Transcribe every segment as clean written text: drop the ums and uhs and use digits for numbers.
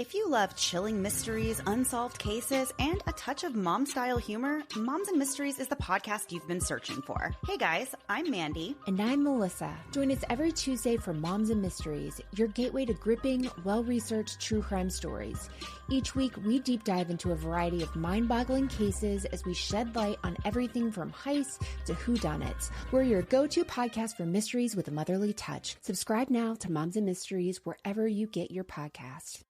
If you love chilling mysteries, unsolved cases, and a touch of mom-style humor, Moms and Mysteries is the podcast you've been searching for. Hey guys, I'm Mandy. And I'm Melissa. Join us every Tuesday for Moms and Mysteries, your gateway to gripping, well-researched true crime stories. Each week, we deep dive into a variety of mind-boggling cases as we shed light on everything from heists to whodunits. We're your go-to podcast for mysteries with a motherly touch. Subscribe now to Moms and Mysteries wherever you get your podcasts.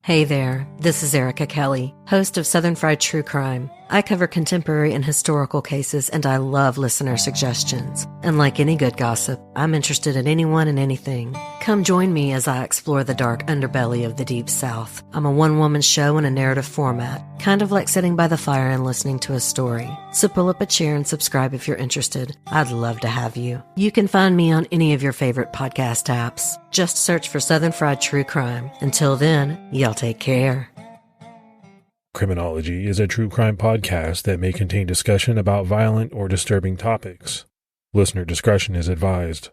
Hey there, this is Erica Kelly, host of Southern Fried True Crime. I cover contemporary and historical cases, and I love listener suggestions. And like any good gossip, I'm interested in anyone and anything. Come join me as I explore the dark underbelly of the Deep South. I'm a one-woman show in a narrative format, kind of like sitting by the fire and listening to a story. So pull up a chair and subscribe if you're interested. I'd love to have you. You can find me on any of your favorite podcast apps. Just search for Southern Fried True Crime. Until then, y'all take care. Criminology is a true crime podcast that may contain discussion about violent or disturbing topics. Listener discretion is advised.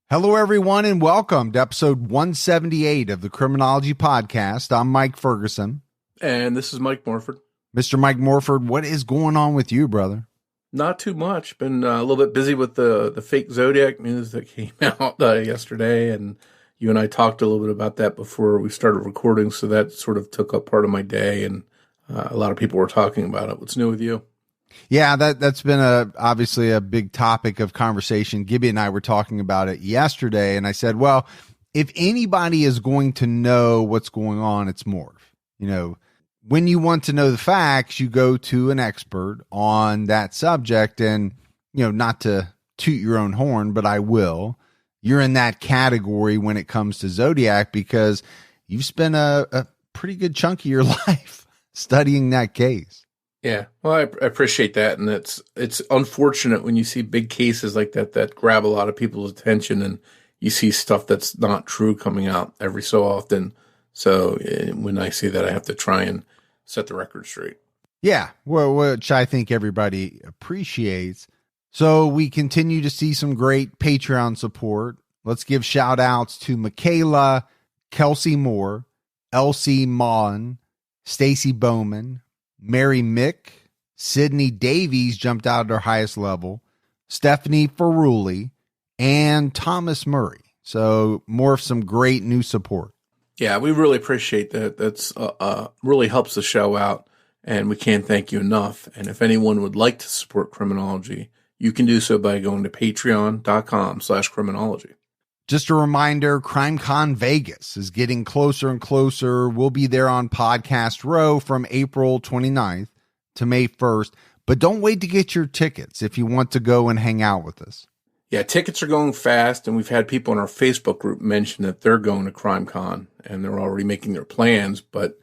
Hello, everyone, and welcome to episode 178 of the Criminology podcast. I'm Mike Ferguson. And this is Mike Morford. Mr. Mike Morford, what is going on with you, brother? Not too much. Been a little bit busy with the fake Zodiac news that came out yesterday, and you and I talked a little bit about that before we started recording, so that sort of took up part of my day, and a lot of people were talking about it. What's new with you? Yeah, that's been obviously a big topic of conversation. Gibby and I were talking about it yesterday, and I said, well, if anybody is going to know what's going on, it's Morf. You know, when you want to know the facts, you go to an expert on that subject, and, you know, not to toot your own horn, but I will. You're in that category when it comes to Zodiac because you've spent a pretty good chunk of your life studying that case. Yeah, well, I appreciate that, and it's unfortunate when you see big cases like that grab a lot of people's attention, and you see stuff that's not true coming out every so often. So when I see that, I have to try and set the record straight. Yeah, well, which I think everybody appreciates. So we continue to see some great Patreon support. Let's give shout outs to Michaela, Kelsey Moore, Elsie Maughan, Stacy Bowman, Mary Mick, Sydney Davies jumped out at her highest level, Stephanie Ferrulli, and Thomas Murray. So more of some great new support. Yeah, we really appreciate that. That's really helps the show out, and we can't thank you enough. And if anyone would like to support Criminology, you can do so by going to patreon.com/criminology. Just a reminder, CrimeCon Vegas is getting closer and closer. We'll be there on Podcast Row from April 29th to May 1st. But don't wait to get your tickets if you want to go and hang out with us. Yeah, tickets are going fast, and we've had people in our Facebook group mention that they're going to CrimeCon, and they're already making their plans, but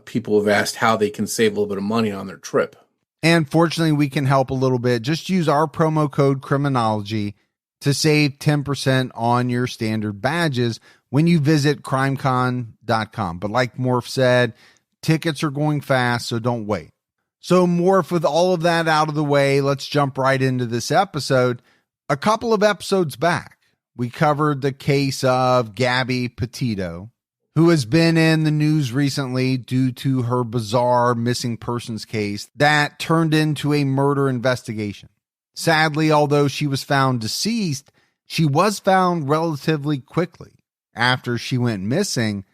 people have asked how they can save a little bit of money on their trip. And fortunately, we can help a little bit. Just use our promo code Criminology to save 10% on your standard badges when you visit crimecon.com. But like Morph said, tickets are going fast, so don't wait. So Morph, with all of that out of the way, let's jump right into this episode. A couple of episodes back, we covered the case of Gabby Petito, who has been in the news recently due to her bizarre missing persons case that turned into a murder investigation. Sadly, although she was found deceased, she was found relatively quickly after she went missing.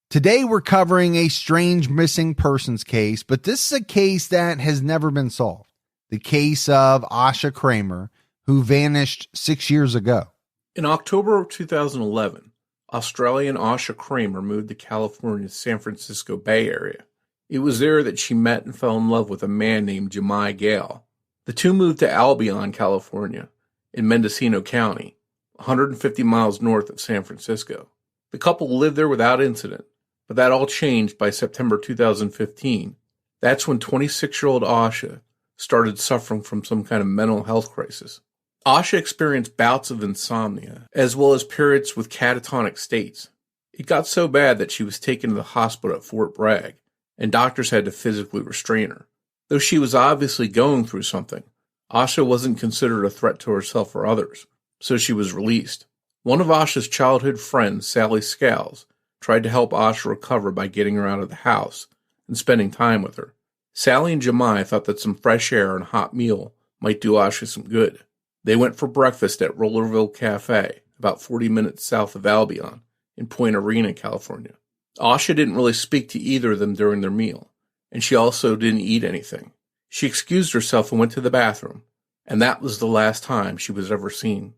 Today, we're covering a strange missing persons case, but this is a case that has never been solved. The case of Asha Kreimer, who vanished 6 years ago. In October of 2011, Australian Asha Kreimer moved to California's San Francisco Bay Area. It was there that she met and fell in love with a man named Jemai Gale. The two moved to Albion, California, in Mendocino County, 150 miles north of San Francisco. The couple lived there without incident But that all changed by September 2015. That's when 26-year-old Asha started suffering from some kind of mental health crisis. Asha experienced bouts of insomnia, as well as periods with catatonic states. It got so bad that she was taken to the hospital at Fort Bragg, and doctors had to physically restrain her. Though she was obviously going through something, Asha wasn't considered a threat to herself or others, so she was released. One of Asha's childhood friends, Sally Scales, tried to help Asha recover by getting her out of the house and spending time with her. Sally and Jemai thought that some fresh air and a hot meal might do Asha some good. They went for breakfast at Rollerville Cafe, about 40 minutes south of Albion, in Point Arena, California. Asha didn't really speak to either of them during their meal, and she also didn't eat anything. She excused herself and went to the bathroom, and that was the last time she was ever seen.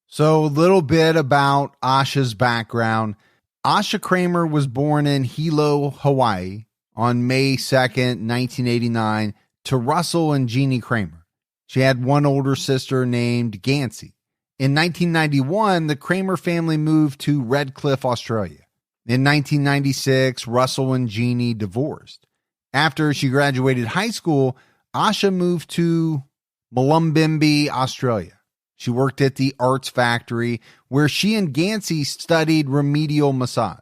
So a little bit about Asha's background. Asha Kreimer was born in Hilo, Hawaii on May 2nd, 1989, to Russell and Jeannie Kreimer. She had one older sister named Gansey. In 1991, the Kreimer family moved to Redcliffe, Australia. In 1996, Russell and Jeannie divorced. After she graduated high school, Asha moved to Mullumbimby, Australia. She worked at the Arts Factory, where she and Gansey studied remedial massage.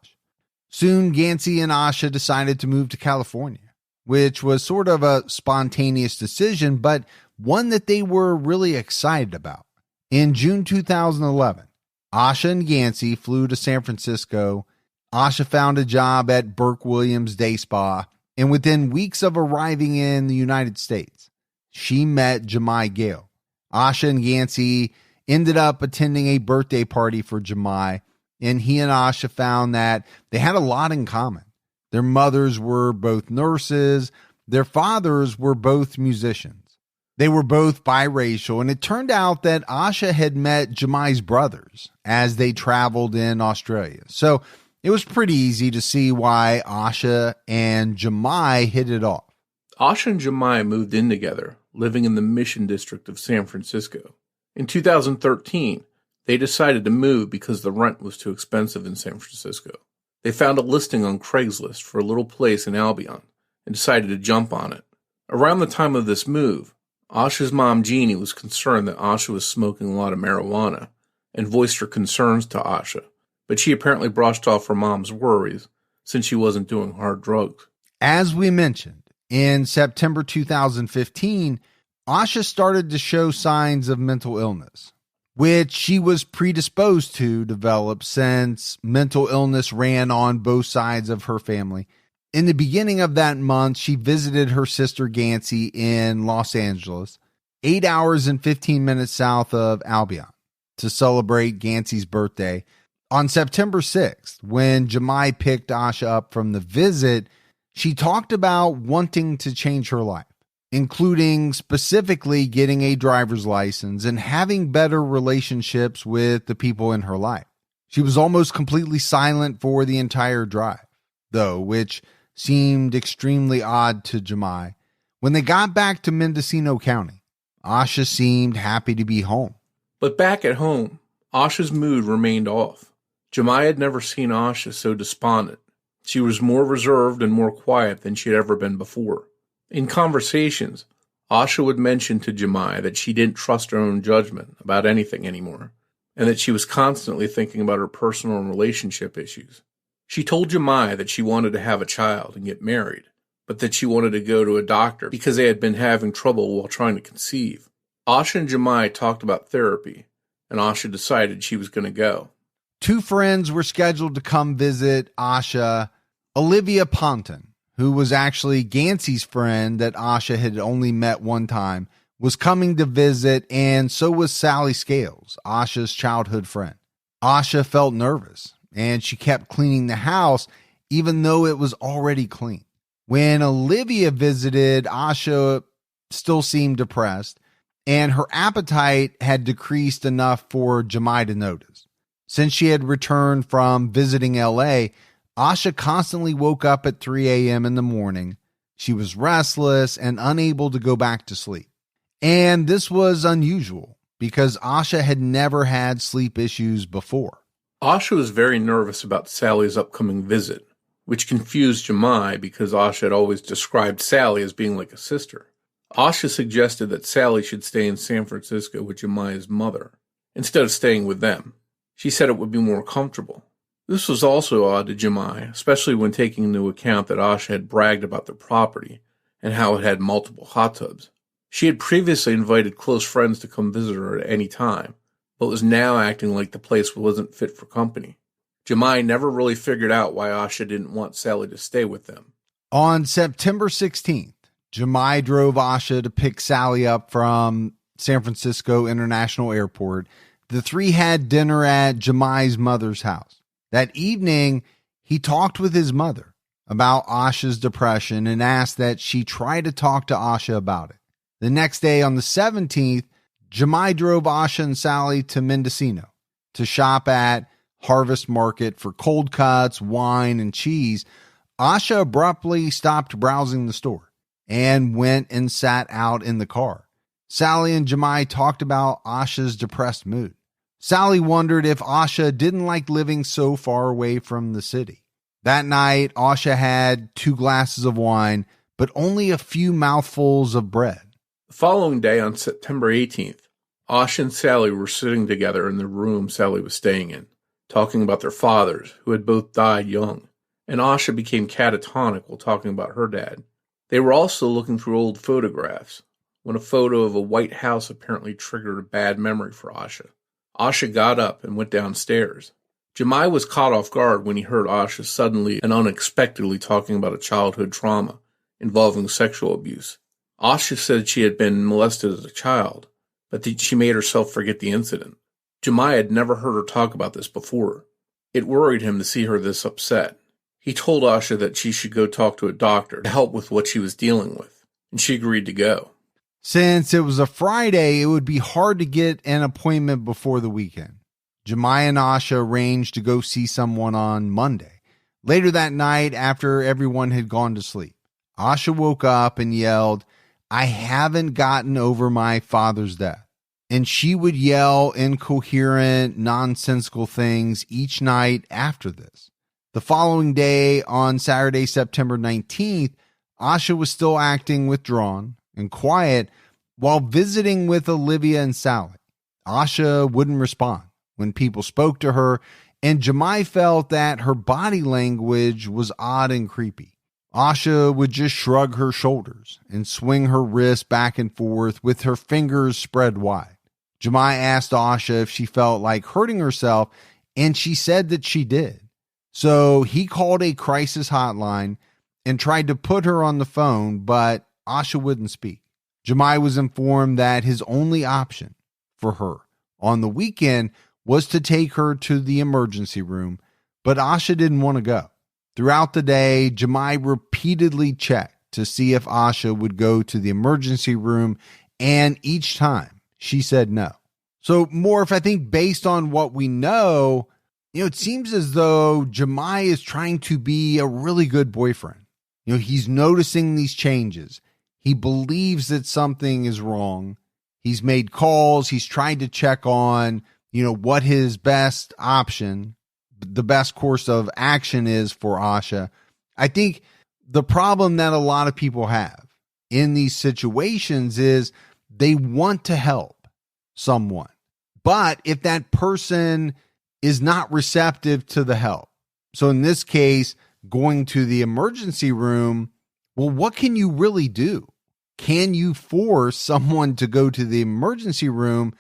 Soon, Gansey and Asha decided to move to California, which was sort of a spontaneous decision, but one that they were really excited about. In June 2011, Asha and Gansey flew to San Francisco. Asha found a job at Burke Williams Day Spa, and within weeks of arriving in the United States, she met Jemai Gale. Asha and Gansey ended up attending a birthday party for Jemai, and he and Asha found that they had a lot in common. Their mothers were both nurses. Their fathers were both musicians. They were both biracial, and it turned out that Asha had met Jemai's brothers as they traveled in Australia. So it was pretty easy to see why Asha and Jemai hit it off. Asha and Jemai moved in together, living in the Mission District of San Francisco. In 2013, they decided to move because the rent was too expensive in San Francisco. They found a listing on Craigslist for a little place in Albion and decided to jump on it. Around the time of this move, Asha's mom, Jeannie, was concerned that Asha was smoking a lot of marijuana and voiced her concerns to Asha, but she apparently brushed off her mom's worries since she wasn't doing hard drugs. As we mentioned, in September 2015, Asha started to show signs of mental illness, which she was predisposed to develop since mental illness ran on both sides of her family. In the beginning of that month, she visited her sister Gansey in Los Angeles, 8 hours and 15 minutes south of Albion, to celebrate Gansey's birthday. On September 6th, when Jemai picked Asha up from the visit, she talked about wanting to change her life, including specifically getting a driver's license and having better relationships with the people in her life. She was almost completely silent for the entire drive, though, which seemed extremely odd to Jemai. When they got back to Mendocino County, Asha seemed happy to be home. But back at home, Asha's mood remained off. Jemai had never seen Asha so despondent. She was more reserved and more quiet than she had ever been before. In conversations, Asha would mention to Jemai that she didn't trust her own judgment about anything anymore, and that she was constantly thinking about her personal and relationship issues. She told Jemai that she wanted to have a child and get married, but that she wanted to go to a doctor because they had been having trouble while trying to conceive. Asha and Jemai talked about therapy, and Asha decided she was going to go. Two friends were scheduled to come visit Asha. Olivia Ponton, who was actually Gansey's friend that Asha had only met one time, was coming to visit, and so was Sally Scales, Asha's childhood friend. Asha felt nervous, and she kept cleaning the house even though it was already clean. When Olivia visited, Asha still seemed depressed, and her appetite had decreased enough for Jemai to notice. Since she had returned from visiting L.A., Asha constantly woke up at 3 a.m. in the morning. She was restless and unable to go back to sleep. And this was unusual because Asha had never had sleep issues before. Asha was very nervous about Sally's upcoming visit. which confused Jemai because Asha had always described Sally as being like a sister. Asha suggested that Sally should stay in San Francisco with Jemai's mother, instead of staying with them. She said it would be more comfortable. This was also odd to Jemai, especially when taking into account that Asha had bragged about their property and how it had multiple hot tubs. She had previously invited close friends to come visit her at any time, but was now acting like the place wasn't fit for company. Jemai never really figured out why Asha didn't want Sally to stay with them. On September 16th, Jemai drove Asha to pick Sally up from San Francisco International Airport. The three had dinner at Jemai's mother's house. That evening, he talked with his mother about Asha's depression and asked that she try to talk to Asha about it. The next day, on the 17th, Jemai drove Asha and Sally to Mendocino to shop at Harvest Market for cold cuts, wine, and cheese. Asha abruptly stopped browsing the store and went and sat out in the car. Sally and Jemai talked about Asha's depressed mood. Sally wondered if Asha didn't like living so far away from the city. That night, Asha had 2 glasses of wine, but only a few mouthfuls of bread. The following day, on September 18th, Asha and Sally were sitting together in the room Sally was staying in, talking about their fathers, who had both died young, and Asha became catatonic while talking about her dad. They were also looking through old photographs, when a photo of a white house apparently triggered a bad memory for Asha. Asha got up and went downstairs. Jemai was caught off guard when he heard Asha suddenly and unexpectedly talking about a childhood trauma involving sexual abuse. Asha said she had been molested as a child, but that she made herself forget the incident. Jemai had never heard her talk about this before. It worried him to see her this upset. He told Asha that she should go talk to a doctor to help with what she was dealing with, and she agreed to go. Since it was a Friday, it would be hard to get an appointment before the weekend. Jemai and Asha arranged to go see someone on Monday. Later that night, after everyone had gone to sleep, Asha woke up and yelled, "I haven't gotten over my father's death." And she would yell incoherent, nonsensical things each night after this. The following day, on Saturday, September 19th, Asha was still acting withdrawn and quiet while visiting with Olivia and Sally. Asha wouldn't respond when people spoke to her, and Jemai felt that her body language was odd and creepy. Asha would just shrug her shoulders and swing her wrists back and forth with her fingers spread wide. Jemai asked Asha if she felt like hurting herself, and she said that she did. So he called a crisis hotline and tried to put her on the phone, but Asha wouldn't speak. Jemai was informed that his only option for her on the weekend was to take her to the emergency room, but Asha didn't want to go. Throughout the day, Jemai repeatedly checked to see if Asha would go to the emergency room, and each time she said no. So, Morf, I think based on what we know, it seems as though Jemai is trying to be a really good boyfriend. He's noticing these changes. He believes that something is wrong. He's made calls. He's tried to check on, what his best option, the best course of action is for Asha. I think the problem that a lot of people have in these situations is they want to help someone. But if that person is not receptive to the help, so in this case, going to the emergency room, well, what can you really do? Can you force someone to go to the emergency room?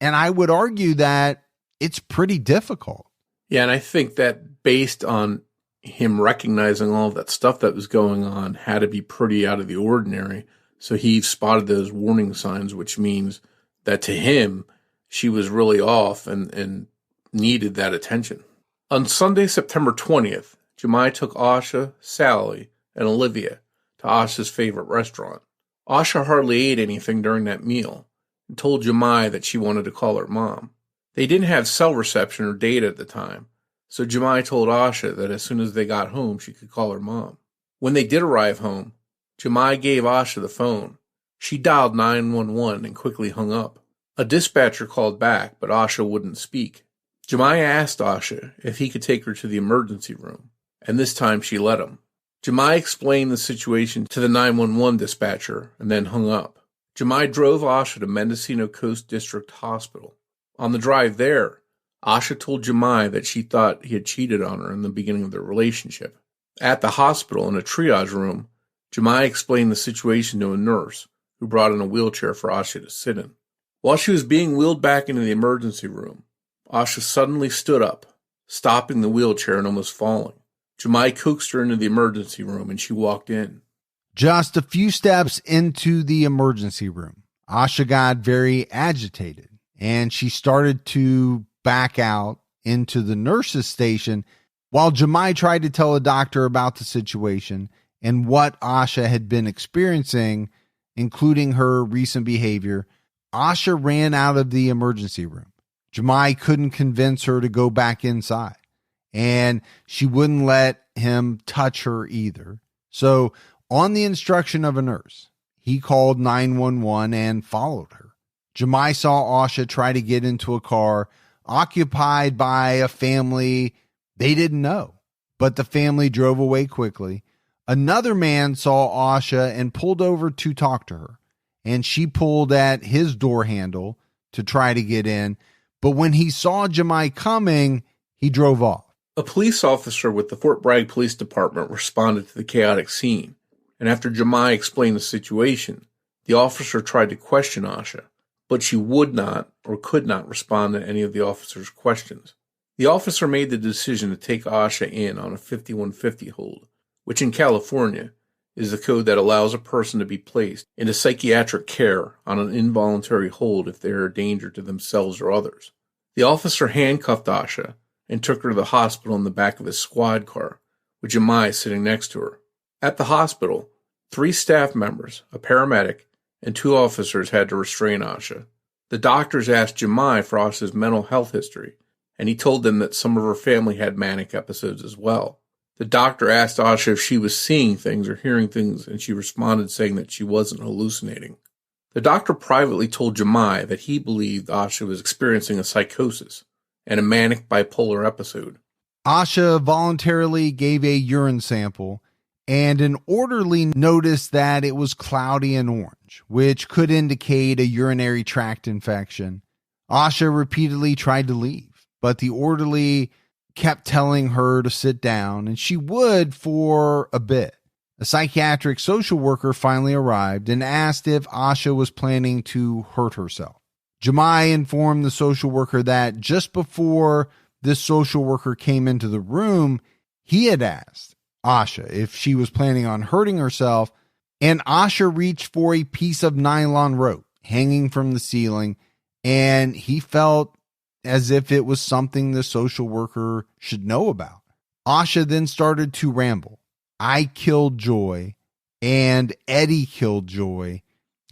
And I would argue that it's pretty difficult. Yeah, and I think that based on him recognizing all of that stuff that was going on had to be pretty out of the ordinary. So he spotted those warning signs, which means that to him, she was really off and needed that attention. On Sunday, September 20th, Jemai took Asha, Sally, and Olivia to Asha's favorite restaurant. Asha hardly ate anything during that meal and told Jemai that she wanted to call her mom. They didn't have cell reception or data at the time, so Jemai told Asha that as soon as they got home, she could call her mom. When they did arrive home, Jemai gave Asha the phone. She dialed 911 and quickly hung up. A dispatcher called back, but Asha wouldn't speak. Jemai asked Asha if he could take her to the emergency room. and this time she let him. Jemai explained the situation to the 911 dispatcher and then hung up. Jemai drove Asha to Mendocino Coast District Hospital. On the drive there, Asha told Jemai that she thought he had cheated on her in the beginning of their relationship. At the hospital, in a triage room, Jemai explained the situation to a nurse who brought in a wheelchair for Asha to sit in. While she was being wheeled back into the emergency room, Asha suddenly stood up, stopping the wheelchair and almost falling. Jemai coaxed her into the emergency room and she walked in. Just a few steps into the emergency room, Asha got very agitated and she started to back out into the nurse's station while Jemai tried to tell a doctor about the situation and what Asha had been experiencing, including her recent behavior. Asha ran out of the emergency room. Jemai couldn't convince her to go back inside, and she wouldn't let him touch her either. So, on the instruction of a nurse, he called 911 and followed her. Jemai saw Asha try to get into a car occupied by a family they didn't know, but the family drove away quickly. Another man saw Asha and pulled over to talk to her, and she pulled at his door handle to try to get in, but when he saw Jemai coming, he drove off. A police officer with the Fort Bragg Police Department responded to the chaotic scene, and after Jemai explained the situation, the officer tried to question Asha, but she would not or could not respond to any of the officer's questions. The officer made the decision to take Asha in on a 5150 hold, which in California is the code that allows a person to be placed into psychiatric care on an involuntary hold if they are a danger to themselves or others. The officer handcuffed Asha and took her to the hospital in the back of his squad car, with Jemai sitting next to her. At the hospital, 3 staff members, a paramedic, and 2 officers had to restrain Asha. The doctors asked Jemai for Asha's mental health history, and he told them that some of her family had manic episodes as well. The doctor asked Asha if she was seeing things or hearing things, and she responded saying that she wasn't hallucinating. The doctor privately told Jemai that he believed Asha was experiencing a psychosis and a manic bipolar episode. Asha voluntarily gave a urine sample, and an orderly noticed that it was cloudy and orange, which could indicate a urinary tract infection. Asha repeatedly tried to leave, but the orderly kept telling her to sit down, and she would for a bit. A psychiatric social worker finally arrived and asked if Asha was planning to hurt herself. Jemai informed the social worker that just before this social worker came into the room, he had asked Asha if she was planning on hurting herself, and Asha reached for a piece of nylon rope hanging from the ceiling, and he felt as if it was something the social worker should know about. Asha then started to ramble. I killed Joy, and Eddie killed Joy.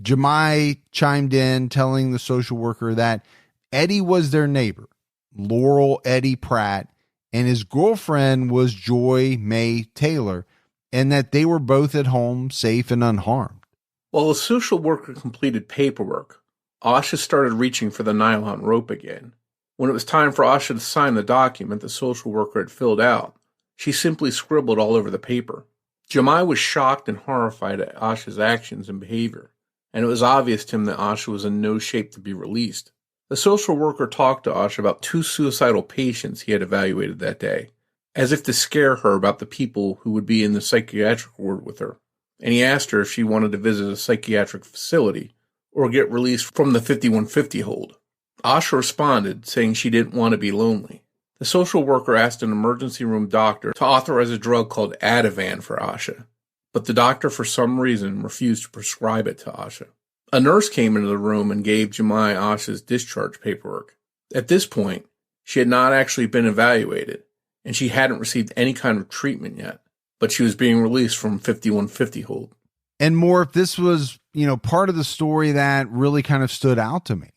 Jemai chimed in, telling the social worker that Eddie was their neighbor, Laurel Eddie Pratt, and his girlfriend was Joy May Taylor, and that they were both at home, safe and unharmed. While the social worker completed paperwork, Asha started reaching for the nylon rope again. When it was time for Asha to sign the document the social worker had filled out, she simply scribbled all over the paper. Jemai was shocked and horrified at Asha's actions and behavior, and it was obvious to him that Asha was in no shape to be released. The social worker talked to Asha about 2 suicidal patients he had evaluated that day, as if to scare her about the people who would be in the psychiatric ward with her, and he asked her if she wanted to visit a psychiatric facility or get released from the 5150 hold. Asha responded, saying she didn't want to be lonely. The social worker asked an emergency room doctor to authorize a drug called Ativan for Asha, but the doctor for some reason refused to prescribe it to Asha. A nurse came into the room and gave Jemai Asha's discharge paperwork. At this point, she had not actually been evaluated, and she hadn't received any kind of treatment yet, but she was being released from 5150 hold. And Morf, this was, part of the story that really kind of stood out to me.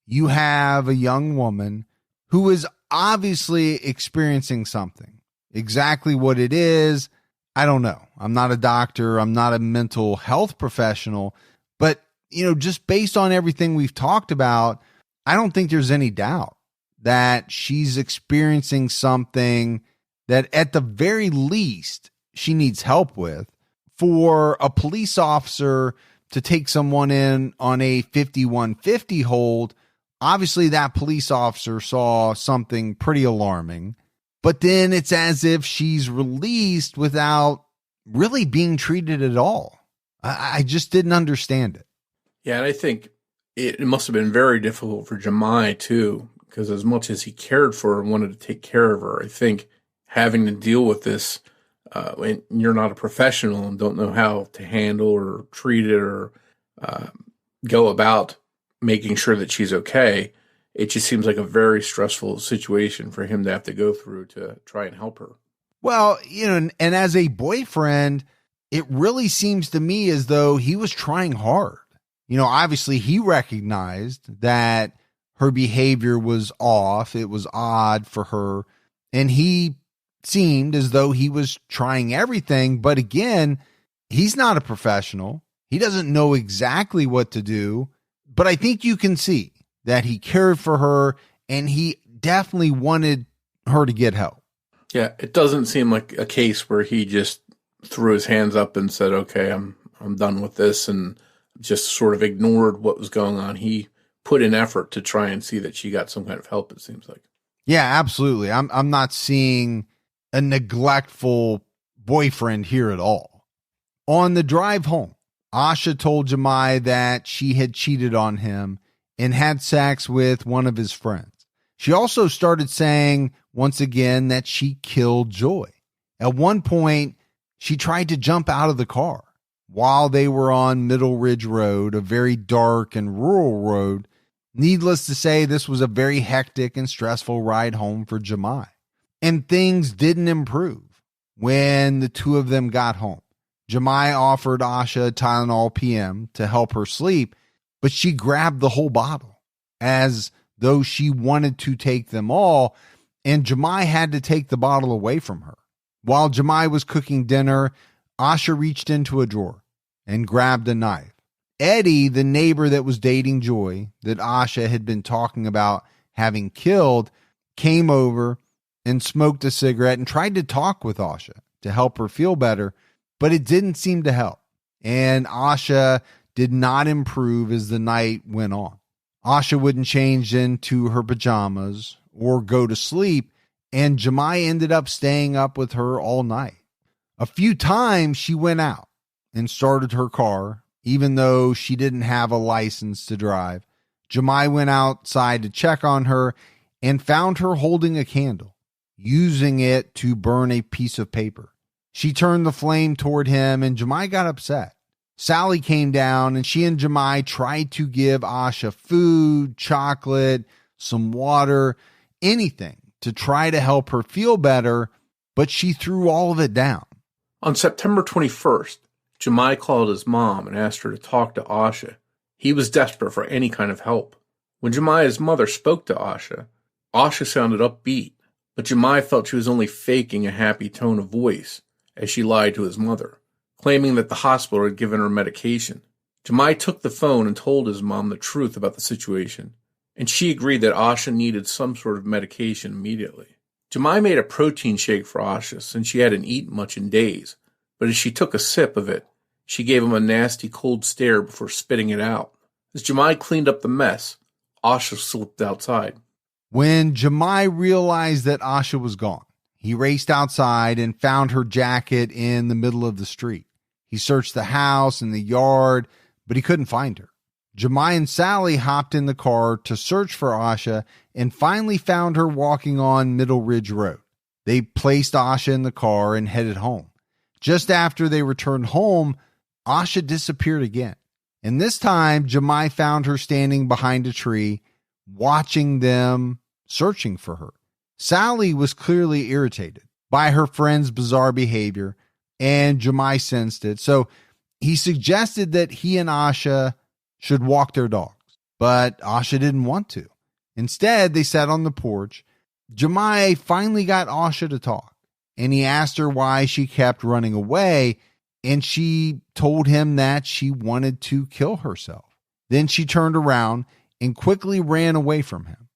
You have a young woman who is obviously experiencing something. Exactly what it is, I don't know. I'm not a doctor. I'm not a mental health professional. But, just based on everything we've talked about, I don't think there's any doubt that she's experiencing something that at the very least she needs help with. For a police officer to take someone in on a 5150 hold, obviously that police officer saw something pretty alarming, but then it's as if she's released without really being treated at all. I just didn't understand it. Yeah, and I think it must have been very difficult for Jemai too, because as much as he cared for her and wanted to take care of her, I think having to deal with this when you're not a professional and don't know how to handle or treat it or go about making sure that she's okay, it just seems like a very stressful situation for him to have to go through to try and help her. Well, and as a boyfriend, it really seems to me as though he was trying hard. Obviously he recognized that her behavior was off. It was odd for her. And he seemed as though he was trying everything. But again, he's not a professional. He doesn't know exactly what to do. But I think you can see that he cared for her and he definitely wanted her to get help. Yeah, it doesn't seem like a case where he just threw his hands up and said, okay, I'm done with this, and just sort of ignored what was going on. He put in effort to try and see that she got some kind of help, it seems like. Yeah, absolutely. I'm not seeing a neglectful boyfriend here at all. On the drive home, Asha told Jemai that she had cheated on him and had sex with one of his friends. She also started saying once again that she killed Joy. At one point, she tried to jump out of the car while they were on Middle Ridge Road, a very dark and rural road. Needless to say, this was a very hectic and stressful ride home for Jemai. And things didn't improve when the two of them got home. Jemai offered Asha Tylenol PM to help her sleep, but she grabbed the whole bottle as though she wanted to take them all, and Jemai had to take the bottle away from her. While Jemai was cooking dinner, Asha reached into a drawer and grabbed a knife. Eddie, the neighbor that was dating Joy, that Asha had been talking about having killed, came over and smoked a cigarette and tried to talk with Asha to help her feel better, but it didn't seem to help. And Asha did not improve as the night went on. Asha wouldn't change into her pajamas or go to sleep, and Jemai ended up staying up with her all night. A few times she went out and started her car, even though she didn't have a license to drive. Jemai went outside to check on her and found her holding a candle, using it to burn a piece of paper. She turned the flame toward him, and Jemai got upset. Sally came down, and she and Jemai tried to give Asha food, chocolate, some water, anything to try to help her feel better, but she threw all of it down. On September 21st, Jemai called his mom and asked her to talk to Asha. He was desperate for any kind of help. When Jemai's mother spoke to Asha, Asha sounded upbeat, but Jemai felt she was only faking a happy tone of voice as she lied to his mother, claiming that the hospital had given her medication. Jemai took the phone and told his mom the truth about the situation, and she agreed that Asha needed some sort of medication immediately. Jemai made a protein shake for Asha since she hadn't eaten much in days, but as she took a sip of it, she gave him a nasty cold stare before spitting it out. As Jemai cleaned up the mess, Asha slipped outside. When Jemai realized that Asha was gone, he raced outside and found her jacket in the middle of the street. He searched the house and the yard, but he couldn't find her. Jemai and Sally hopped in the car to search for Asha and finally found her walking on Middle Ridge Road. They placed Asha in the car and headed home. Just after they returned home, Asha disappeared again. And this time, Jemai found her standing behind a tree, watching them, searching for her. Sally was clearly irritated by her friend's bizarre behavior, and Jemai sensed it. So he suggested that he and Asha should walk their dogs, but Asha didn't want to. Instead, they sat on the porch. Jemai finally got Asha to talk, and he asked her why she kept running away, and she told him that she wanted to kill herself. Then she turned around and quickly ran away from him.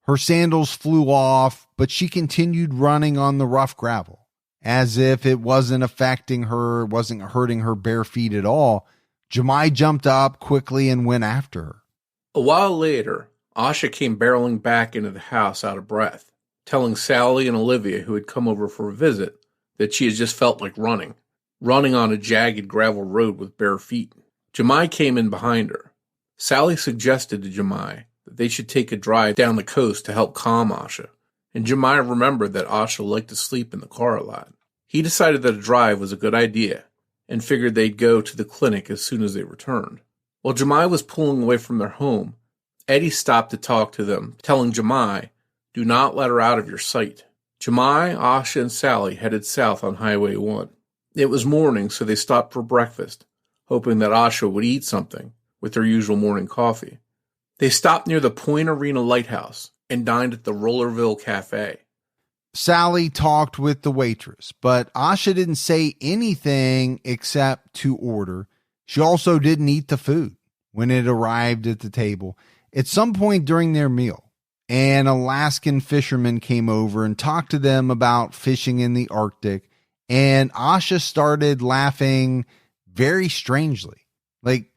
Her sandals flew off, but she continued running on the rough gravel, as if it wasn't affecting her, wasn't hurting her bare feet at all. Jemai jumped up quickly and went after her. A while later, Asha came barreling back into the house out of breath, telling Sally and Olivia, who had come over for a visit, that she had just felt like running on a jagged gravel road with bare feet. Jemai came in behind her. Sally suggested to Jemai that they should take a drive down the coast to help calm Asha, and Jemai remembered that Asha liked to sleep in the car a lot. He decided that a drive was a good idea and figured they'd go to the clinic as soon as they returned. While Jemai was pulling away from their home, Eddie stopped to talk to them, telling Jemai, "Do not let her out of your sight." Jemai, Asha, and Sally headed south on Highway 1. It was morning, so they stopped for breakfast, hoping that Asha would eat something with their usual morning coffee. They stopped near the Point Arena Lighthouse and dined at the Rollerville Cafe. Sally talked with the waitress, but Asha didn't say anything except to order. She also didn't eat the food when it arrived at the table. At some point during their meal, an Alaskan fisherman came over and talked to them about fishing in the Arctic, and Asha started laughing very strangely. Like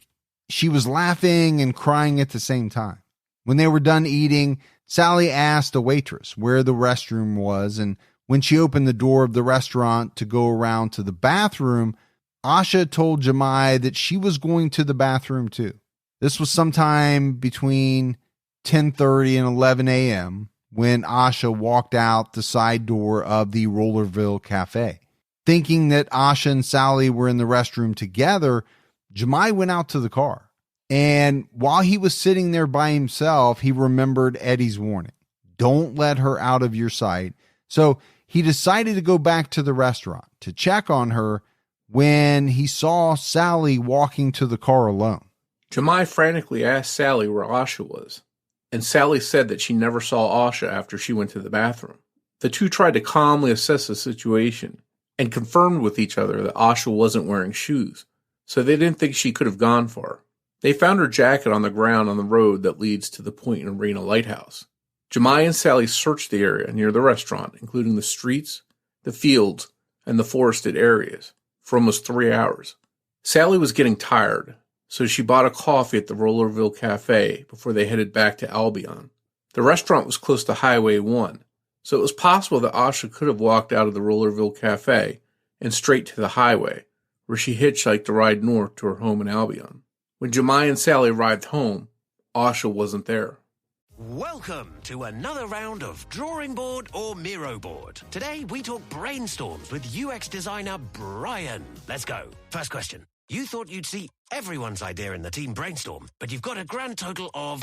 she was laughing and crying at the same time. When they were done eating, Sally asked the waitress where the restroom was, and when she opened the door of the restaurant to go around to the bathroom, Asha told Jemai that she was going to the bathroom too. This was sometime between 10:30 and 11 a.m. when Asha walked out the side door of the Rollerville Cafe. Thinking that Asha and Sally were in the restroom together, Jemai went out to the car. And while he was sitting there by himself, he remembered Eddie's warning. Don't let her out of your sight. So he decided to go back to the restaurant to check on her when he saw Sally walking to the car alone. Jemai frantically asked Sally where Asha was, and Sally said that she never saw Asha after she went to the bathroom. The two tried to calmly assess the situation and confirmed with each other that Asha wasn't wearing shoes, so they didn't think she could have gone far. They found her jacket on the ground on the road that leads to the Point Arena Lighthouse. Jemai and Sally searched the area near the restaurant, including the streets, the fields, and the forested areas, for almost 3 hours. Sally was getting tired, so she bought a coffee at the Rollerville Cafe before they headed back to Albion. The restaurant was close to Highway 1, so it was possible that Asha could have walked out of the Rollerville Cafe and straight to the highway, where she hitchhiked to ride north to her home in Albion. When Jemai and Sally arrived home, Asha wasn't there. Welcome to another round of Drawing Board or Miro Board. Today we talk brainstorms with UX designer Brian. Let's go. First question. You thought you'd see everyone's idea in the team brainstorm, but you've got a grand total of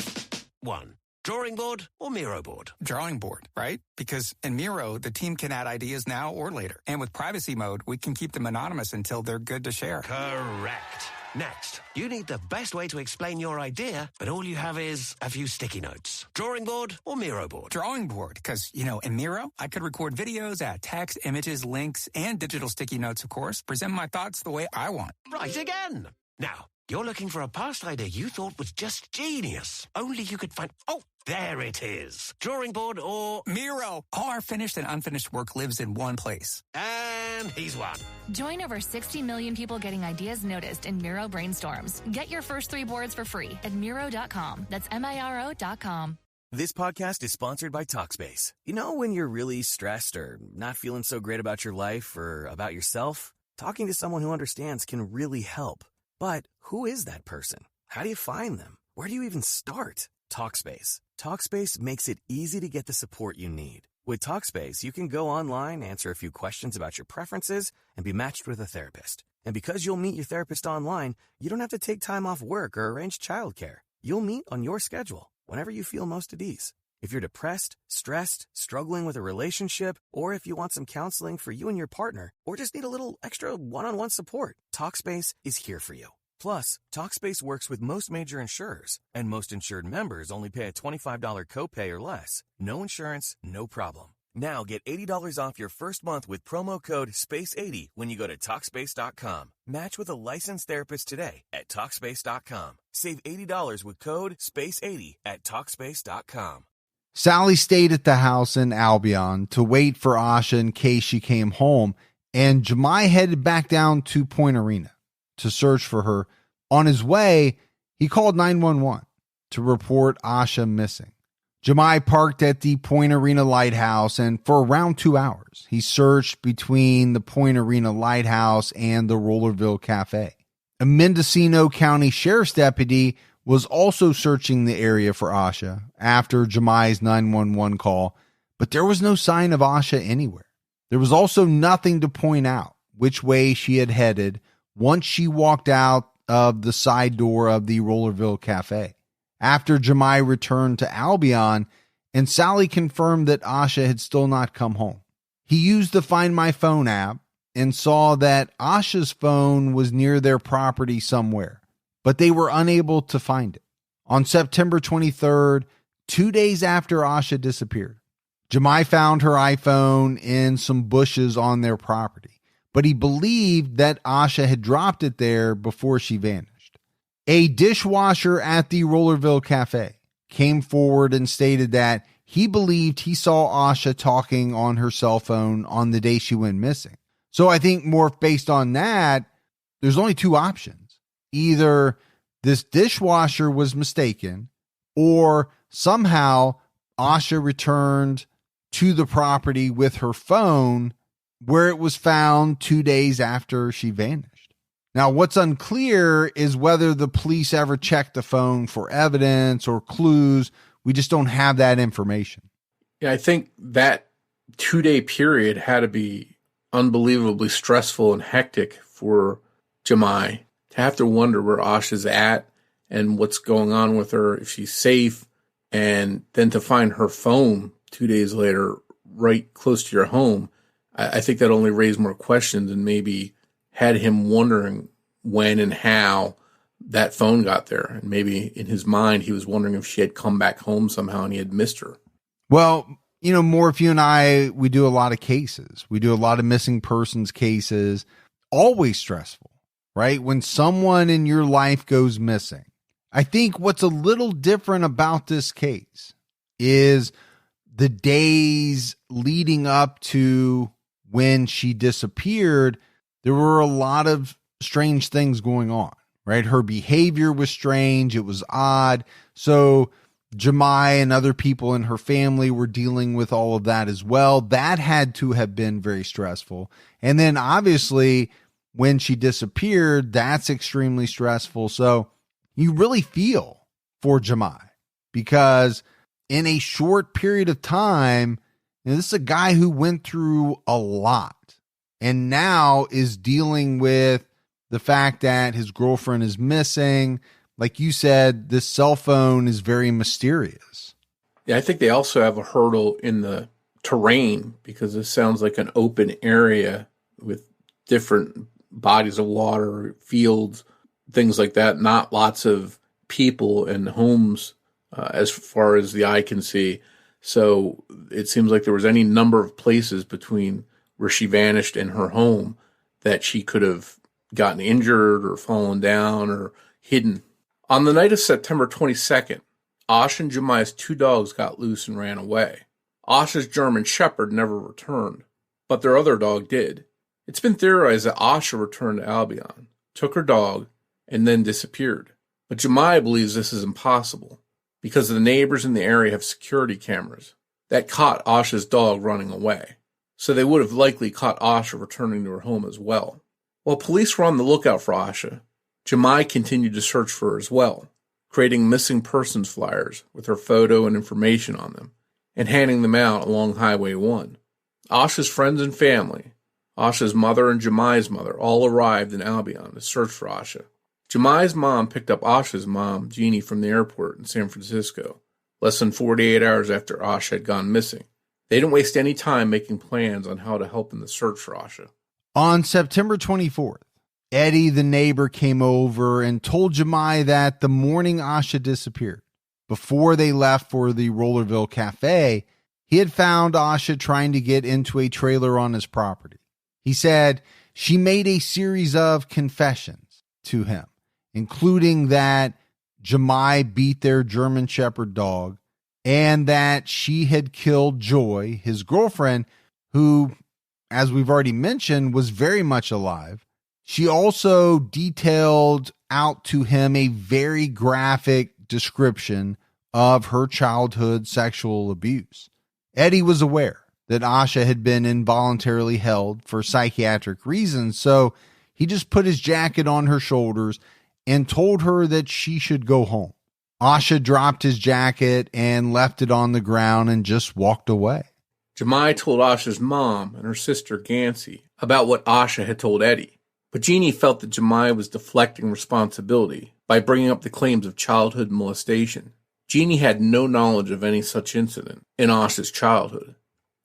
1. Drawing board or Miro board? Drawing board, right? Because in Miro, the team can add ideas now or later. And with privacy mode, we can keep them anonymous until they're good to share. Correct. Next, you need the best way to explain your idea, but all you have is a few sticky notes. Drawing board or Miro board? Drawing board, because, in Miro, I could record videos, add text, images, links, and digital sticky notes, of course, present my thoughts the way I want. Right again. Now, you're looking for a past idea you thought was just genius. Only you could find... Oh, there it is. Drawing board or... Miro. All our finished and unfinished work lives in one place. And he's won. Join over 60 million people getting ideas noticed in Miro Brainstorms. Get your first 3 boards for free at Miro.com. That's Miro.com. This podcast is sponsored by Talkspace. You know when you're really stressed or not feeling so great about your life or about yourself? Talking to someone who understands can really help. But who is that person? How do you find them? Where do you even start? Talkspace. Talkspace makes it easy to get the support you need. With Talkspace, you can go online, answer a few questions about your preferences, and be matched with a therapist. And because you'll meet your therapist online, you don't have to take time off work or arrange childcare. You'll meet on your schedule, whenever you feel most at ease. If you're depressed, stressed, struggling with a relationship, or if you want some counseling for you and your partner, or just need a little extra one-on-one support, Talkspace is here for you. Plus, Talkspace works with most major insurers, and most insured members only pay a $25 copay or less. No insurance, no problem. Now get $80 off your first month with promo code SPACE80 when you go to Talkspace.com. Match with a licensed therapist today at Talkspace.com. Save $80 with code SPACE80 at Talkspace.com. Sally stayed at the house in Albion to wait for Asha in case she came home, and Jemai headed back down to Point Arena to search for her. On his way, he called 911 to report Asha missing. Jemai parked at the Point Arena Lighthouse, and for around 2 hours, he searched between the Point Arena Lighthouse and the Rollerville Cafe. A Mendocino County Sheriff's deputy was also searching the area for Asha after Jemai's 911 call, but there was no sign of Asha anywhere. There was also nothing to point out which way she had headed once she walked out of the side door of the Rollerville Cafe. After Jemai returned to Albion, and Sally confirmed that Asha had still not come home. He used the Find My Phone app and saw that Asha's phone was near their property somewhere, but they were unable to find it. On September 23rd, 2 days after Asha disappeared, Jemai found her iPhone in some bushes on their property, but he believed that Asha had dropped it there before she vanished. A dishwasher at the Rollerville Cafe came forward and stated that he believed he saw Asha talking on her cell phone on the day she went missing. So I think, Morf, based on that, there's only two options. Either this dishwasher was mistaken, or somehow Asha returned to the property with her phone where it was found 2 days after she vanished. Now, what's unclear is whether the police ever checked the phone for evidence or clues. We just don't have that information. Yeah, I think that 2-day period had to be unbelievably stressful and hectic for Jemai to have to wonder where Asha's at and what's going on with her, if she's safe, and then to find her phone 2 days later right close to your home. I think that only raised more questions and maybe had him wondering when and how that phone got there. And maybe in his mind, he was wondering if she had come back home somehow and he had missed her. Well, you know, Morf, you and I, we do a lot of cases. We do a lot of missing persons cases. Always stressful, right? When someone in your life goes missing. I think what's a little different about this case is the days leading up to when she disappeared. There were a lot of strange things going on, right? Her behavior was strange. It was odd. So Jemai and other people in her family were dealing with all of that as well. That had to have been very stressful. And then obviously when she disappeared, that's extremely stressful. So you really feel for Jemai because in a short period of time, this is a guy who went through a lot and now is dealing with the fact that his girlfriend is missing. Like you said, this cell phone is very mysterious. Yeah, I think they also have a hurdle in the terrain because this sounds like an open area with different bodies of water, fields, things like that. Not lots of people and homes as far as the eye can see. So it seems like there was any number of places between where she vanished and her home that she could have gotten injured or fallen down or hidden. On the night of September 22nd, Asha and Jemai's 2 dogs got loose and ran away. Asha's German Shepherd never returned, but their other dog did. It's been theorized that Asha returned to Albion, took her dog, and then disappeared. But Jemai believes this is impossible because the neighbors in the area have security cameras that caught Asha's dog running away. So they would have likely caught Asha returning to her home as well. While police were on the lookout for Asha, Jemai continued to search for her as well, creating missing persons flyers with her photo and information on them, and handing them out along Highway 1. Asha's friends and family, Asha's mother and Jemai's mother, all arrived in Albion to search for Asha. Jemai's mom picked up Asha's mom, Jeannie, from the airport in San Francisco, less than 48 hours after Asha had gone missing. They didn't waste any time making plans on how to help in the search for Asha. On September 24th, Eddie, the neighbor, came over and told Jemai that the morning Asha disappeared, before they left for the Rollerville Cafe, he had found Asha trying to get into a trailer on his property. He said she made a series of confessions to him, including that Jemai beat their German Shepherd dog and that she had killed Joy, his girlfriend, who, as we've already mentioned, was very much alive. She also detailed out to him a very graphic description of her childhood sexual abuse. Eddie was aware that Asha had been involuntarily held for psychiatric reasons, so he just put his jacket on her shoulders and told her that she should go home. Asha dropped his jacket and left it on the ground and just walked away. Jemai told Asha's mom and her sister Gansey about what Asha had told Eddie, but Jeannie felt that Jemai was deflecting responsibility by bringing up the claims of childhood molestation. Jeannie had no knowledge of any such incident in Asha's childhood.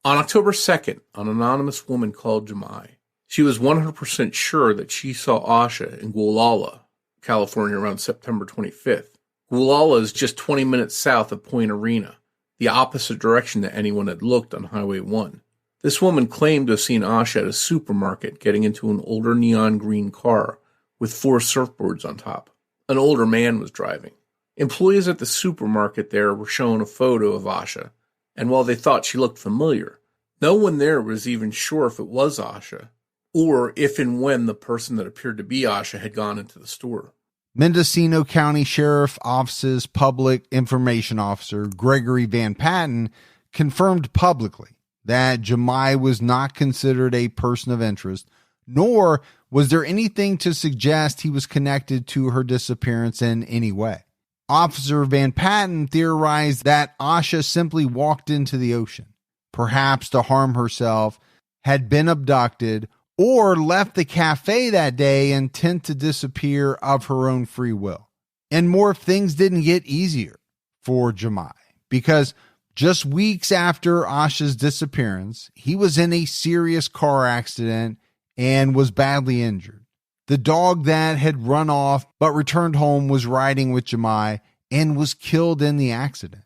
On October 2nd, an anonymous woman called Jemai. She was 100% sure that she saw Asha in Gualala, California, around September 25th. Gualala is just 20 minutes south of Point Arena, the opposite direction that anyone had looked on Highway 1. This woman claimed to have seen Asha at a supermarket getting into an older neon green car with 4 surfboards on top. An older man was driving. Employees at the supermarket there were shown a photo of Asha, and while they thought she looked familiar, no one there was even sure if it was Asha, or if and when the person that appeared to be Asha had gone into the store. Mendocino County Sheriff Office's Public Information Officer, Gregory Van Patten, confirmed publicly that Jemai was not considered a person of interest, nor was there anything to suggest he was connected to her disappearance in any way. Officer Van Patten theorized that Asha simply walked into the ocean, perhaps to harm herself, had been abducted, or left the cafe that day intent to disappear of her own free will. And more, if things didn't get easier for Jemai, because just weeks after Asha's disappearance, he was in a serious car accident and was badly injured. The dog that had run off but returned home was riding with Jemai and was killed in the accident.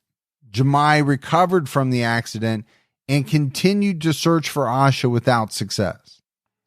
Jemai recovered from the accident and continued to search for Asha without success.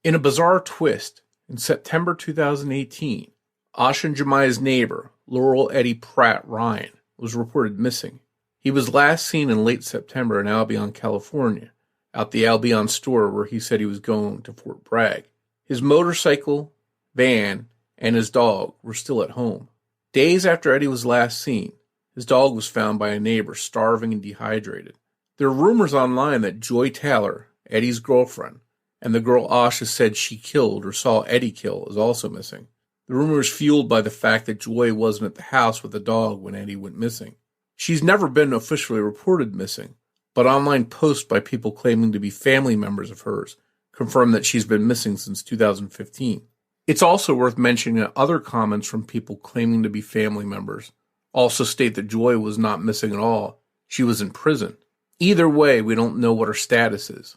In a bizarre twist, in September 2018, Asha and Jemai's neighbor, Laurel Eddie Pratt Ryan, was reported missing. He was last seen in late September in Albion, California, at the Albion store where he said he was going to Fort Bragg. His motorcycle, van, and his dog were still at home. Days after Eddie was last seen, his dog was found by a neighbor starving and dehydrated. There are rumors online that Joy Taylor, Eddie's girlfriend, and the girl Asha said she killed or saw Eddie kill is also missing. The rumor is fueled by the fact that Joy wasn't at the house with the dog when Eddie went missing. She's never been officially reported missing, but online posts by people claiming to be family members of hers confirm that she's been missing since 2015. It's also worth mentioning that other comments from people claiming to be family members also state that Joy was not missing at all. She was in prison. Either way, we don't know what her status is.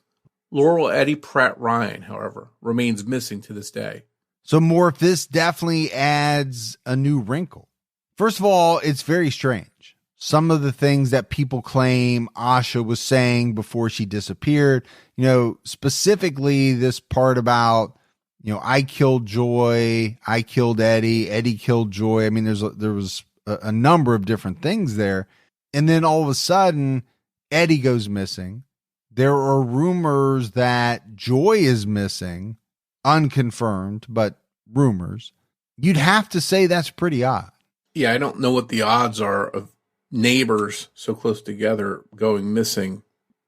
Laurel Eddie Pratt Ryan, however, remains missing to this day. So, Morf, this definitely adds a new wrinkle. First of all, it's very strange. Some of the things that people claim Asha was saying before she disappeared, specifically this part about, I killed Joy, I killed Eddie, Eddie killed Joy. I mean, there was a number of different things there. And then all of a sudden, Eddie goes missing. There are rumors that Joy is missing, unconfirmed, but rumors. You'd have to say that's pretty odd. Yeah, I don't know what the odds are of neighbors so close together going missing.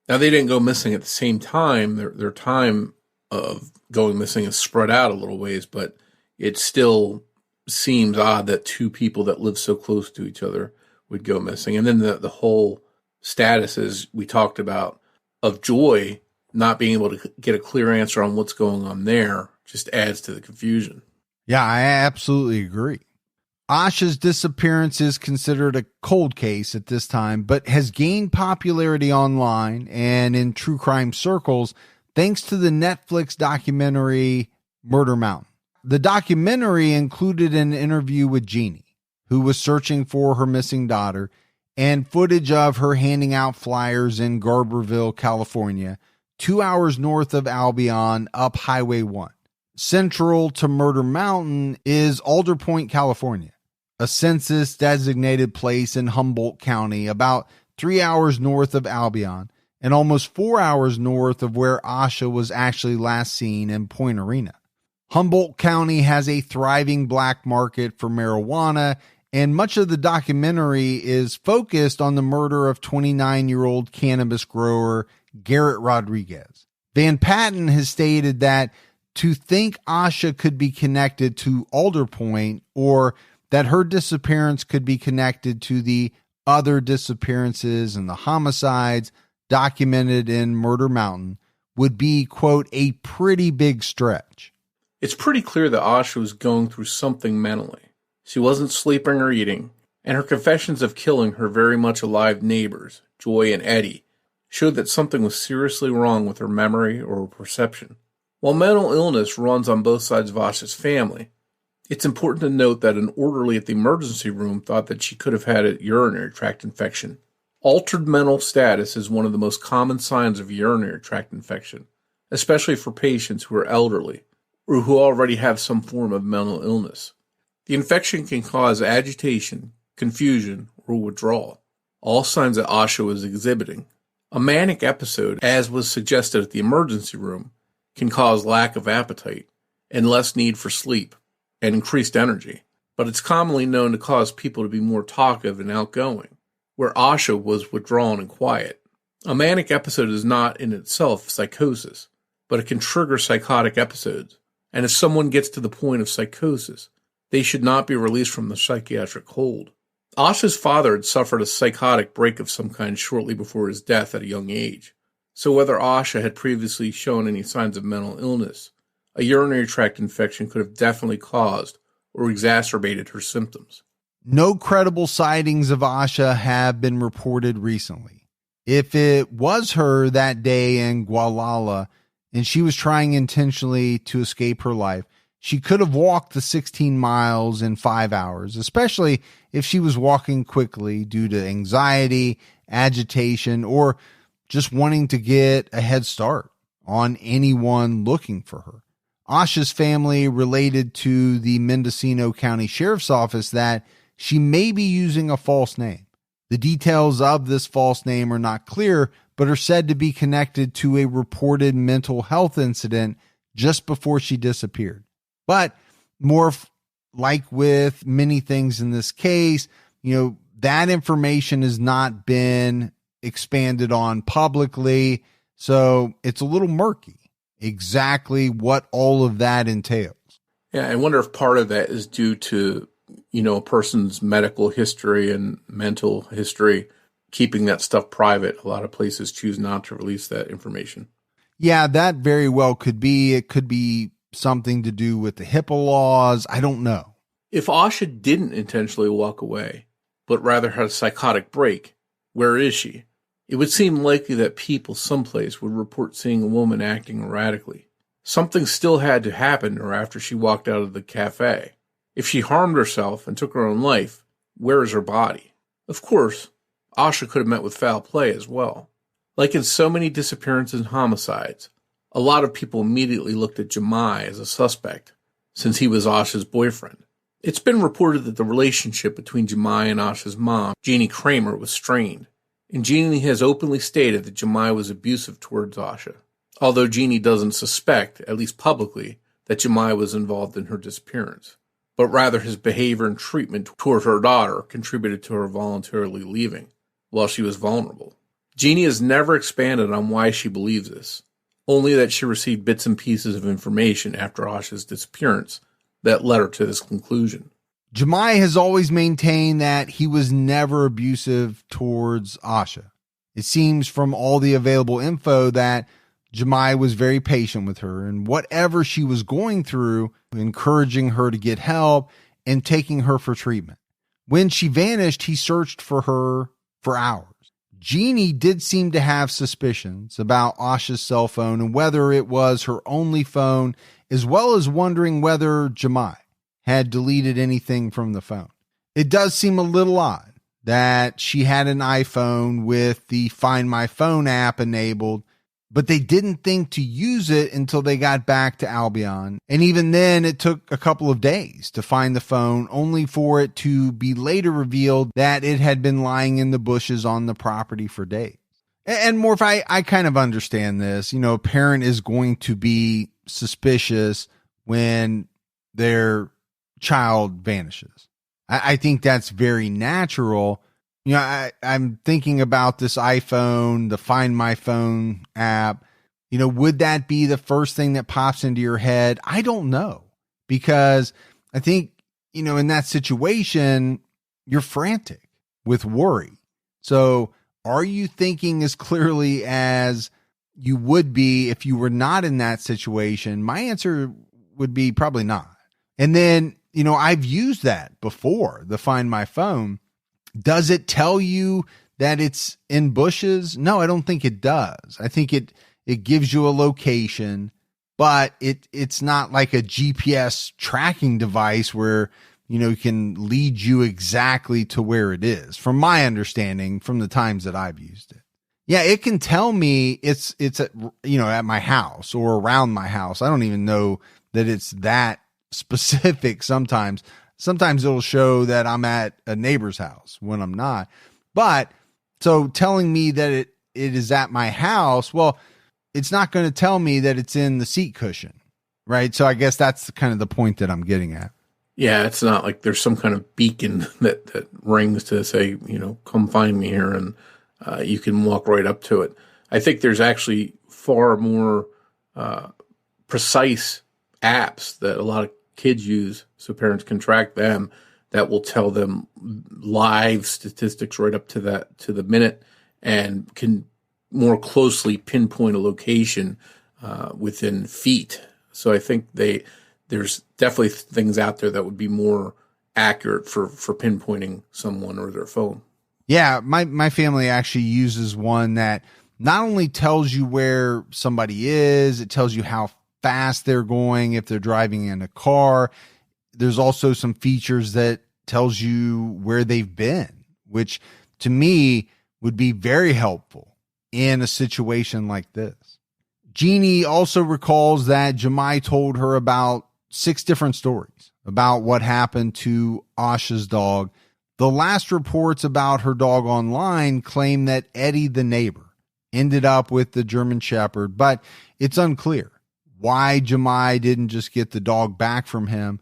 Now, they didn't go missing at the same time. Their time of going missing is spread out a little ways, but it still seems odd that two people that live so close to each other would go missing. And then the whole status, as we talked about, of Joy not being able to get a clear answer on what's going on there just adds to the confusion. Yeah, I absolutely agree. Asha's disappearance is considered a cold case at this time, but has gained popularity online and in true crime circles thanks to the Netflix documentary Murder Mountain. The documentary included an interview with Jeannie, who was searching for her missing daughter, and footage of her handing out flyers in Garberville, California, 2 hours north of Albion up Highway 1. Central to Murder Mountain is Alder Point, California, a census-designated place in Humboldt County, about 3 hours north of Albion, and almost 4 hours north of where Asha was actually last seen in Point Arena. Humboldt County has a thriving black market for marijuana, and much of the documentary is focused on the murder of 29-year-old cannabis grower Garrett Rodriguez. Van Patten has stated that to think Asha could be connected to Alder Point, or that her disappearance could be connected to the other disappearances and the homicides documented in Murder Mountain, would be, quote, a pretty big stretch. It's pretty clear that Asha was going through something mentally. She wasn't sleeping or eating, and her confessions of killing her very much alive neighbors, Joy and Eddie, showed that something was seriously wrong with her memory or her perception. While mental illness runs on both sides of Asha's family, it's important to note that an orderly at the emergency room thought that she could have had a urinary tract infection. Altered mental status is one of the most common signs of urinary tract infection, especially for patients who are elderly or who already have some form of mental illness. The infection can cause agitation, confusion, or withdrawal, all signs that Asha was exhibiting. A manic episode, as was suggested at the emergency room, can cause lack of appetite and less need for sleep and increased energy, but it's commonly known to cause people to be more talkative and outgoing, where Asha was withdrawn and quiet. A manic episode is not in itself psychosis, but it can trigger psychotic episodes, and if someone gets to the point of psychosis, they should not be released from the psychiatric hold. Asha's father had suffered a psychotic break of some kind shortly before his death at a young age, so whether Asha had previously shown any signs of mental illness, a urinary tract infection could have definitely caused or exacerbated her symptoms. No credible sightings of Asha have been reported recently. If it was her that day in Gualala and she was trying intentionally to escape her life, she could have walked the 16 miles in 5 hours, especially if she was walking quickly due to anxiety, agitation, or just wanting to get a head start on anyone looking for her. Asha's family related to the Mendocino County Sheriff's Office that she may be using a false name. The details of this false name are not clear, but are said to be connected to a reported mental health incident just before she disappeared. But more like with many things in this case, that information has not been expanded on publicly, so it's a little murky exactly what all of that entails. Yeah, I wonder if part of that is due to, a person's medical history and mental history, keeping that stuff private. A lot of places choose not to release that information. Yeah, that very well could be. It could be something to do with the HIPAA laws. I don't know. If Asha didn't intentionally walk away, but rather had a psychotic break, where is she? It would seem likely that people someplace would report seeing a woman acting erratically. Something still had to happen to her after she walked out of the cafe. If she harmed herself and took her own life, where is her body? Of course, Asha could have met with foul play as well. Like in so many disappearances and homicides, a lot of people immediately looked at Jemai as a suspect, since he was Asha's boyfriend. It's been reported that the relationship between Jemai and Asha's mom, Jeannie Kreimer, was strained, and Jeannie has openly stated that Jemai was abusive towards Asha, although Jeannie doesn't suspect, at least publicly, that Jemai was involved in her disappearance, but rather his behavior and treatment toward her daughter contributed to her voluntarily leaving while she was vulnerable. Jeannie has never expanded on why she believes this, only that she received bits and pieces of information after Asha's disappearance that led her to this conclusion. Jemai has always maintained that he was never abusive towards Asha. It seems from all the available info that Jemai was very patient with her and whatever she was going through, encouraging her to get help and taking her for treatment. When she vanished, he searched for her for hours. Jeannie did seem to have suspicions about Asha's cell phone and whether it was her only phone, as well as wondering whether Jemai had deleted anything from the phone. It does seem a little odd that she had an iPhone with the Find My Phone app enabled, but they didn't think to use it until they got back to Albion. And even then, it took a couple of days to find the phone, only for it to be later revealed that it had been lying in the bushes on the property for days. And Morf, I kind of understand this. You know, a parent is going to be suspicious when their child vanishes. I think that's very natural. You know, I'm thinking about this iPhone, the Find My Phone app. You know, would that be the first thing that pops into your head? I don't know, because I think, you know, in that situation, you're frantic with worry. So are you thinking as clearly as you would be if you were not in that situation? My answer would be probably not. And then, you know, I've used that before, the Find My Phone. Does it tell you that it's in bushes? No, I don't think it does. I think it gives you a location, but it's not like a GPS tracking device where, you know, it can lead you exactly to where it is, from my understanding, from the times that I've used it. Yeah, it can tell me it's at, you know, at my house or around my house. I don't even know that it's that specific sometimes. Sometimes it'll show that I'm at a neighbor's house when I'm not. But so telling me that it is at my house, well, it's not going to tell me that it's in the seat cushion, right? So I guess that's kind of the point that I'm getting at. Yeah, it's not like there's some kind of beacon that rings to say, you know, come find me here, and you can walk right up to it. I think there's actually far more precise apps that a lot of kids use, so parents can track them, that will tell them live statistics right up to the minute, and can more closely pinpoint a location within feet. So I think there's definitely things out there that would be more accurate for pinpointing someone or their phone. Yeah, my family actually uses one that not only tells you where somebody is, it tells you how fast they're going if they're driving in a car. There's also some features that tells you where they've been, which to me would be very helpful in a situation like this. Jeannie also recalls that Jemai told her about 6 different stories about what happened to Asha's dog. The last reports about her dog online claim that Eddie, the neighbor, ended up with the German Shepherd, but it's unclear why Jemai didn't just get the dog back from him.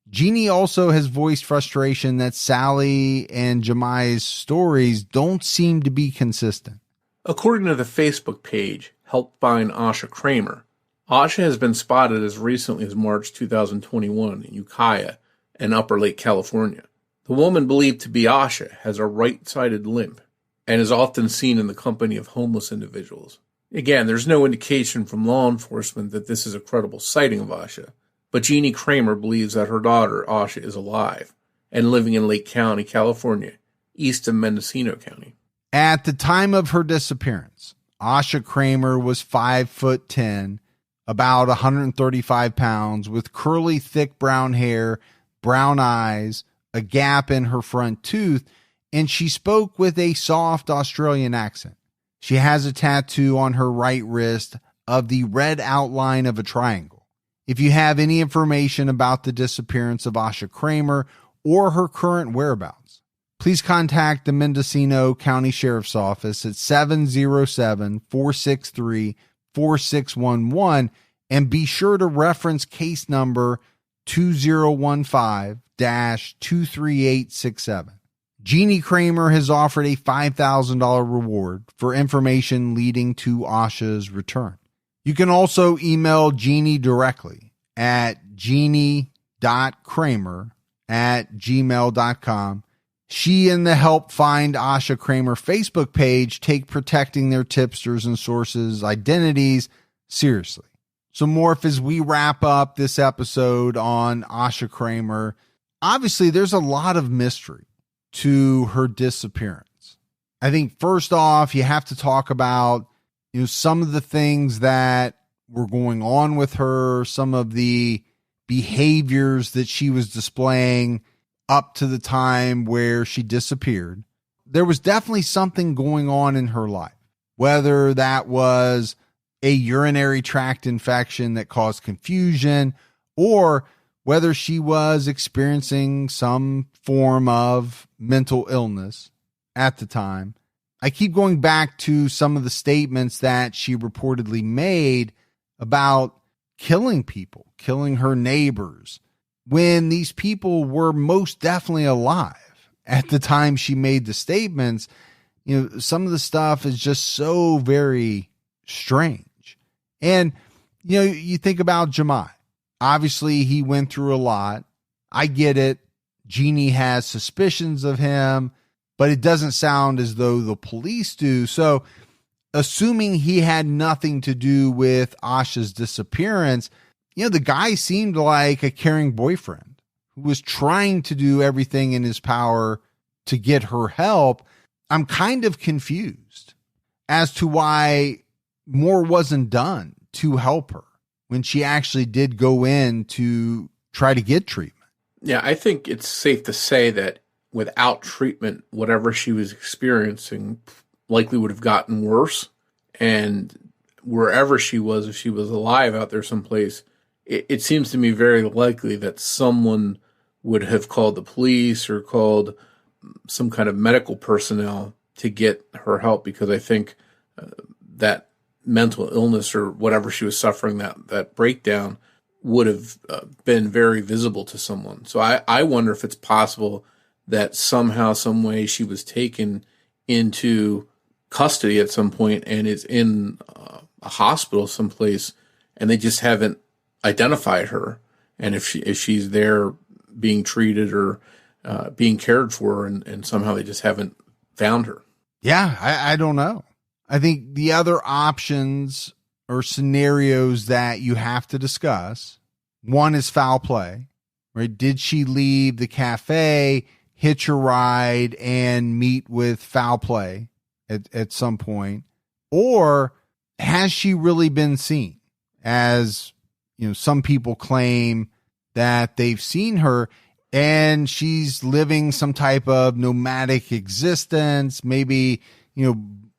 Jeannie also has voiced frustration that Sally and Jemai's stories don't seem to be consistent. According to the Facebook page, Help Find Asha Kreimer, Asha has been spotted as recently as March 2021 in Ukiah and Upper Lake, California. The woman believed to be Asha has a right-sided limp and is often seen in the company of homeless individuals. Again, there's no indication from law enforcement that this is a credible sighting of Asha, but Jeannie Kreimer believes that her daughter, Asha, is alive and living in Lake County, California, east of Mendocino County. At the time of her disappearance, Asha Kreimer was 5'10", about 135 pounds, with curly, thick brown hair, brown eyes, a gap in her front tooth, and she spoke with a soft Australian accent. She has a tattoo on her right wrist of the red outline of a triangle. If you have any information about the disappearance of Asha Kreimer or her current whereabouts, please contact the Mendocino County Sheriff's Office at 707-463-4611 and be sure to reference case number 2015-23867. Jeannie Kreimer has offered a $5,000 reward for information leading to Asha's return. You can also email Jeannie directly at jeannie.kreimer@gmail.com. She and the Help Find Asha Kreimer Facebook page take protecting their tipsters and sources' identities seriously. So Morf, as we wrap up this episode on Asha Kreimer, obviously there's a lot of mystery to her disappearance. I think first off, you have to talk about, you know, some of the things that were going on with her, some of the behaviors that she was displaying up to the time where she disappeared. There was definitely something going on in her life, whether that was a urinary tract infection that caused confusion, or whether she was experiencing some form of mental illness at the time. I keep going back to some of the statements that she reportedly made about killing people, killing her neighbors, when these people were most definitely alive at the time she made the statements. Some of the stuff is just so very strange. And, you think about Jemai. Obviously, he went through a lot. I get it. Jeannie has suspicions of him, but it doesn't sound as though the police do. So, assuming he had nothing to do with Asha's disappearance, the guy seemed like a caring boyfriend who was trying to do everything in his power to get her help. I'm kind of confused as to why more wasn't done to help her when she actually did go in to try to get treatment. Yeah, I think it's safe to say that without treatment, whatever she was experiencing likely would have gotten worse. And wherever she was, if she was alive out there someplace, it seems to me very likely that someone would have called the police or called some kind of medical personnel to get her help, because I think that mental illness or whatever she was suffering, that breakdown, would have been very visible to someone. So I wonder if it's possible that somehow, some way, she was taken into custody at some point and is in a hospital someplace, and they just haven't identified her. And if she's there being treated or being cared for, and somehow they just haven't found her. Yeah, I don't know. I think the other options or scenarios that you have to discuss, one is foul play, right? Did she leave the cafe, hitch a ride, and meet with foul play at some point? Or has she really been seen? As, some people claim that they've seen her and she's living some type of nomadic existence, maybe,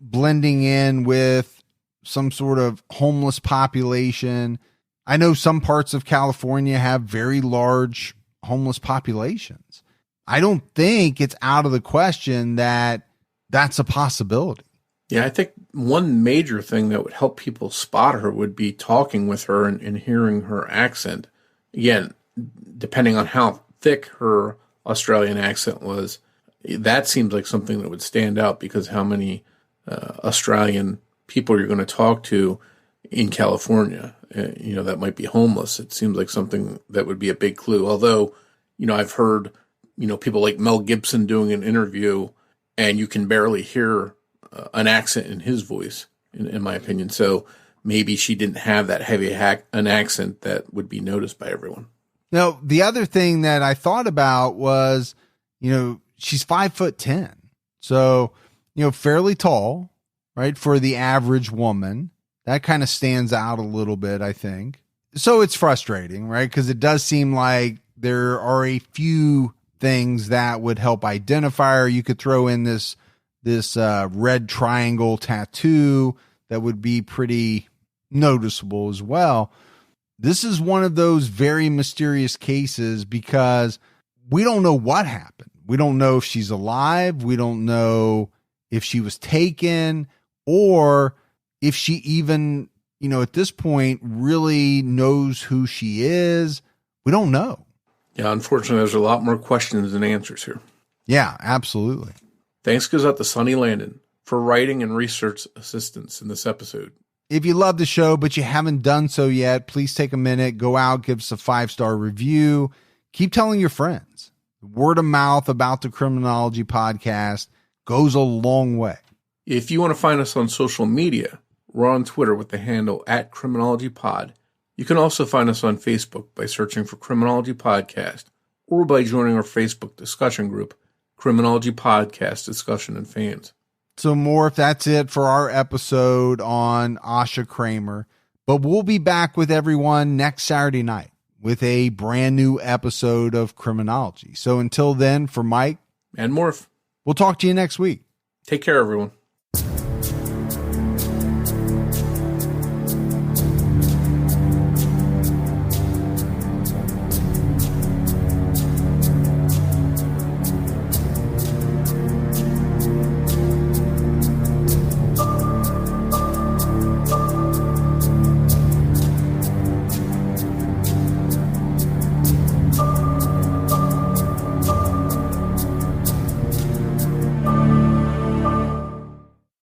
blending in with some sort of homeless population. I know some parts of California have very large homeless populations. I don't think it's out of the question that that's a possibility. Yeah, I think one major thing that would help people spot her would be talking with her and hearing her accent. Again, depending on how thick her Australian accent was, that seems like something that would stand out, because how many Australian people you're going to talk to in California, that might be homeless. It seems like something that would be a big clue. Although, I've heard, people like Mel Gibson doing an interview and you can barely hear an accent in his voice, in my opinion. So maybe she didn't have that heavy an accent that would be noticed by everyone. Now, the other thing that I thought about was, she's 5'10", so, fairly tall, right? For the average woman, that kind of stands out a little bit, I think. So it's frustrating, right? Because it does seem like there are a few things that would help identify her. You could throw in this red triangle tattoo that would be pretty noticeable as well. This is one of those very mysterious cases because we don't know what happened. We don't know if she's alive. We don't know if she was taken, or if she even, at this point really knows who she is. We don't know. Yeah, unfortunately, there's a lot more questions than answers here. Yeah, absolutely. Thanks goes out to Sonny Landon for writing and research assistance in this episode. If you love the show, but you haven't done so yet, please take a minute, go out, give us a 5-star review. Keep telling your friends. Word of mouth about the Criminology podcast goes a long way. If you want to find us on social media, we're on Twitter with the handle @CriminologyPod. You can also find us on Facebook by searching for Criminology Podcast, or by joining our Facebook discussion group, Criminology Podcast Discussion and Fans. So Morf, that's it for our episode on Asha Kreimer. But we'll be back with everyone next Saturday night with a brand new episode of Criminology. So until then, for Mike and Morf, we'll talk to you next week. Take care, everyone.